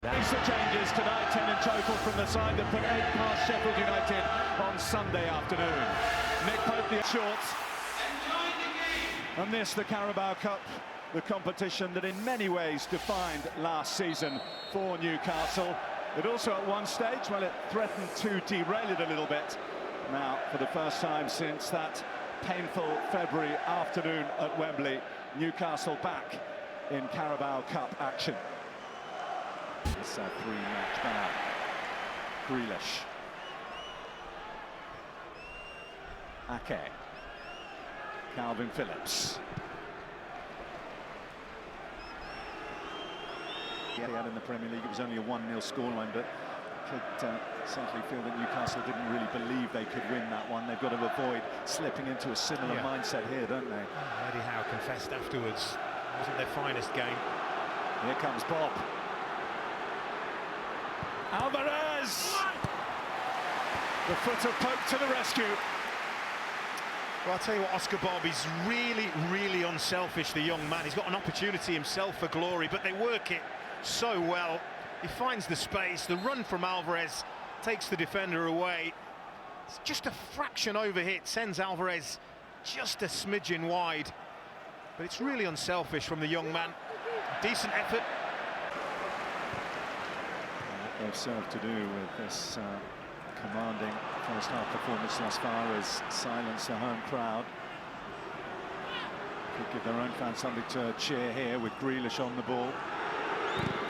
Makes the changes tonight, 10 in total from the side that put 8 past Sheffield United on Sunday afternoon. Nick Pope the shorts. And this, the Carabao Cup, the competition that in many ways defined last season for Newcastle. It also at one stage, well, it threatened to derail it a little bit. Now, for the first time since that painful February afternoon at Wembley, Newcastle back in Carabao Cup action. It's a three-match banner. Grealish. Ake. Calvin Phillips. He had in the Premier League, it was only a 1-0 scoreline, but could certainly feel that Newcastle didn't really believe they could win that one. They've got to avoid slipping into a similar mindset here, don't they? Eddie Howe confessed afterwards, it wasn't their finest game. Here comes Bob. Alvarez! The foot of Pope to the rescue. Well, I'll tell you what, Oscar Bob is really unselfish, the young man. He's got an opportunity himself for glory, but they work it so well. He finds the space, the run from Alvarez takes the defender away. It's just a fraction over hit, sends Alvarez just a smidgen wide. But it's really unselfish from the young man. Decent effort. What they've served to do with this commanding first half performance thus far is silence the home crowd. Could give their own fans something to cheer here with Grealish on the ball.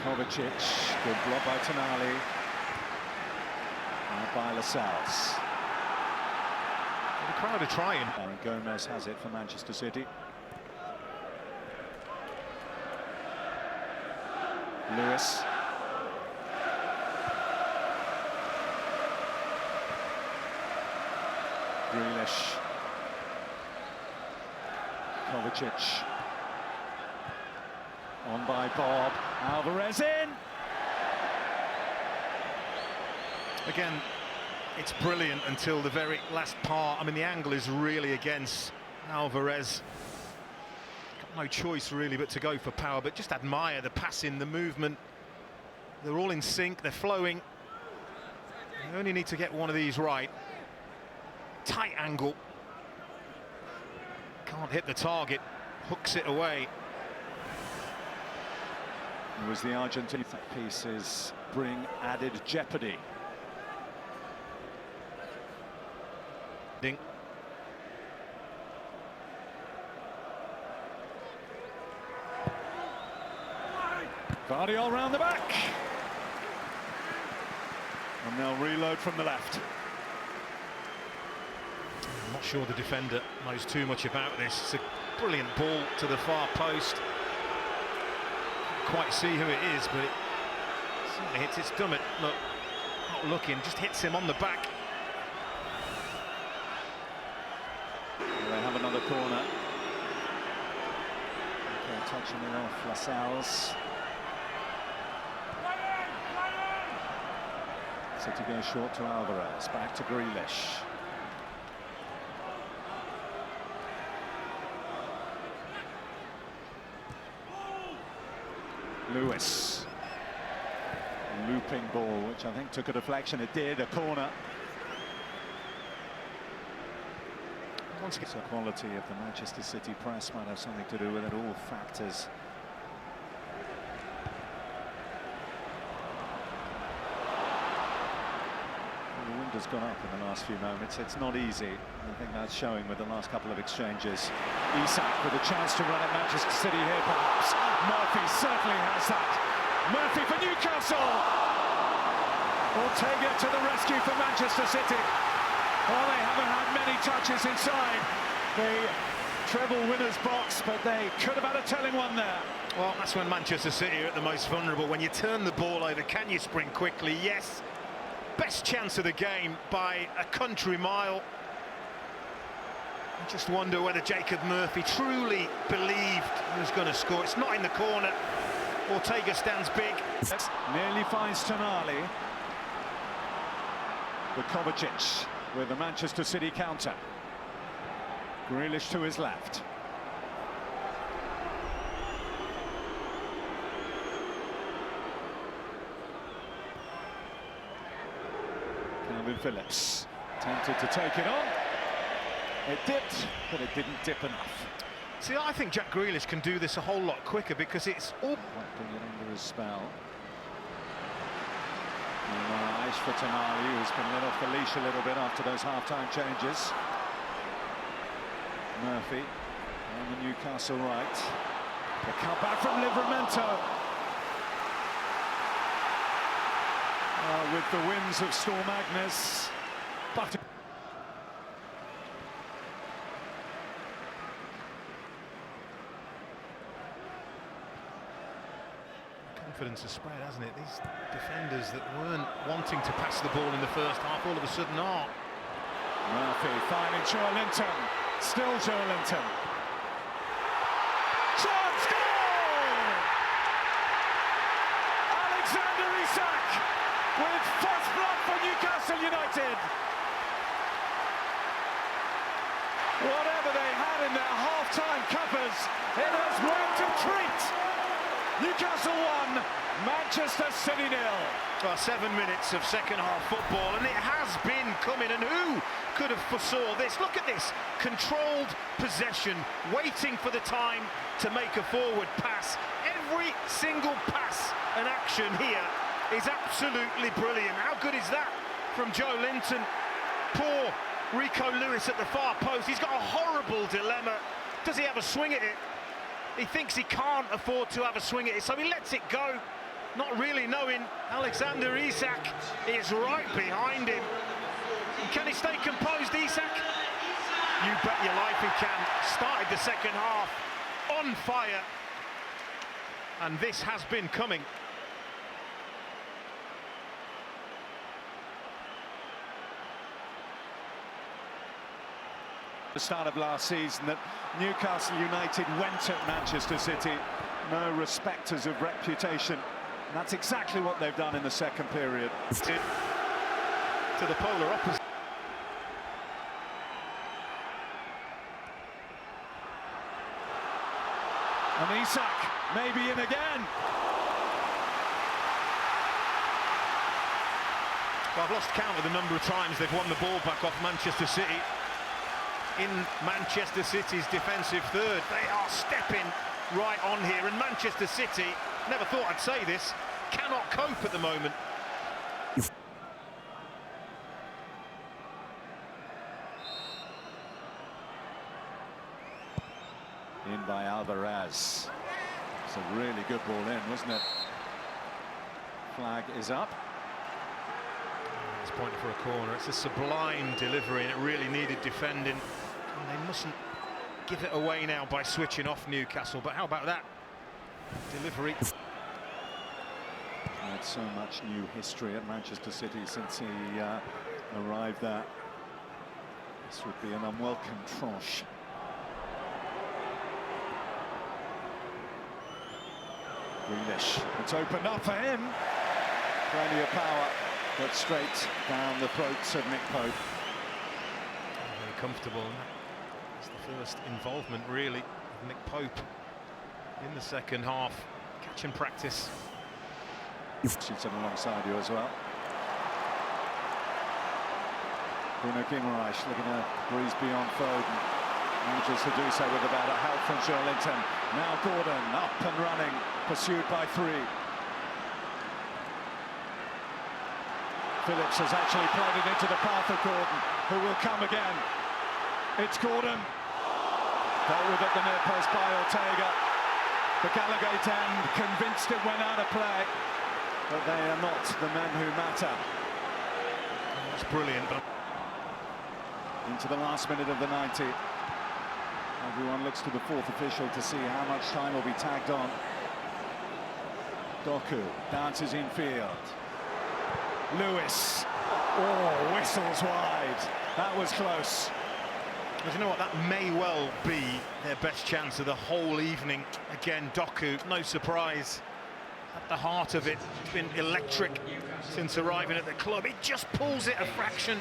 Kovacic, good block by Tonali. And by Lascelles. The crowd are trying. And Gomez has it for Manchester City. Lewis. Grealish. Kovacic. On by Bob. Alvarez in. Again, it's brilliant until the very last part. I mean, the angle is really against Alvarez. Got no choice really but to go for power, but just admire the passing, the movement. They're all in sync, they're flowing. You only need to get one of these right. Tight angle. Can't hit the target, hooks it away. It was the Argentine pieces bring added jeopardy. Ding. Guardiola round the back. And they'll reload from the left. I'm not sure the defender knows too much about this. It's a brilliant ball to the far post. Can't quite see who it is, but it certainly hits its stomach. Look, not looking, just hits him on the back. Well, they have another corner. Okay, touching it off Lascelles. City goes short to Alvarez, back to Grealish. Lewis. Looping ball, which I think took a deflection. It did, a corner. Once again, the quality of the Manchester City press might have something to do with it, all factors. The wind has gone up in the last few moments. It's not easy. I think that's showing with the last couple of exchanges. Isak with a chance to run at Manchester City here, perhaps. Murphy certainly has that. Murphy for Newcastle. Ortega to the rescue for Manchester City. Well, they haven't had many touches inside the treble winners box, but they could have had a telling one there. Well, that's when Manchester City are at the most vulnerable. When you turn the ball over, can you sprint quickly? Yes. Best chance of the game by a country mile. I just wonder whether Jacob Murphy truly believed he was going to score. It's not in the corner. Ortega stands big. Nearly finds Tonali. But Kovacic with the Manchester City counter. Grealish to his left. Calvin Phillips tempted to take it on. It dipped, but it didn't dip enough. See, I think Jack Grealish can do this a whole lot quicker because it's all... Bring it under his spell. And for Tonali, who's been let off the leash a little bit after those half-time changes. Murphy on the Newcastle right. The cutback from Livramento. With the winds of Storm Agnes. But confidence has spread, hasn't it? These defenders that weren't wanting to pass the ball in the first half all of a sudden are. Murphy finding Joelinton. Still Joelinton. Chance, goal! Alexander Isak with first blood for Newcastle United. Whatever they had in their half-time covers, it has worked a treat. Newcastle 1, Manchester City 0. Well, 7 minutes of second-half football, and it has been coming, and who could have foresaw this? Look at this, controlled possession, waiting for the time to make a forward pass. Every single pass and action here is absolutely brilliant. How good is that from Joelinton? Poor Rico Lewis at the far post. He's got a horrible dilemma. Does he have a swing at it? He thinks he can't afford to have a swing at it, so he lets it go, not really knowing Alexander Isak is right behind him. Can he stay composed, Isak? You bet your life he can. Started the second half on fire, and this has been coming. The start of last season that Newcastle United went at Manchester City, no respecters of reputation. And that's exactly what they've done in the second period. To the polar opposite. And Isak maybe in again. Well, I've lost count of the number of times they've won the ball back off Manchester City. In Manchester City's defensive third, they are stepping right on here, and Manchester City, never thought I'd say this, cannot cope at the moment. In by Alvarez. It's a really good ball in, wasn't it? Flag is up. It's pointing for a corner. It's a sublime delivery, and it really needed defending. And they mustn't give it away now by switching off Newcastle. But how about that delivery? Had so much new history at Manchester City since he arrived there. This would be an unwelcome tranche. Grealish, it's opened up for him. Plenty of power, but straight down the throats of Nick Pope. Very comfortable. It's the first involvement, really, of Nick Pope in the second half. Catch and practice. Shoots it alongside you as well. Bruno Guimaraes looking to breeze beyond Foden. Manages to do so with about a help from Joelinton. Now Gordon up and running, pursued by 3. Phillips has actually played it into the path of Gordon, who will come again. It's Gordon. Dealt with at the near post by Ortega. The Gallagher end convinced it went out of play. But they are not the men who matter. It's brilliant. Into the last minute of the 90. Everyone looks to the 4th official to see how much time will be tagged on. Doku bounces infield. Lewis. Oh, whistles wide. That was close. But you know what? That may well be their best chance of the whole evening. Again, Doku, no surprise. At the heart of it, it's been electric since arriving at the club. He just pulls it a fraction.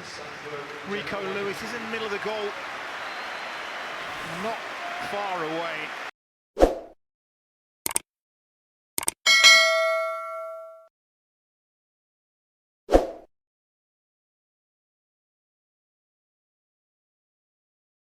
Rico Lewis is in the middle of the goal, not far away.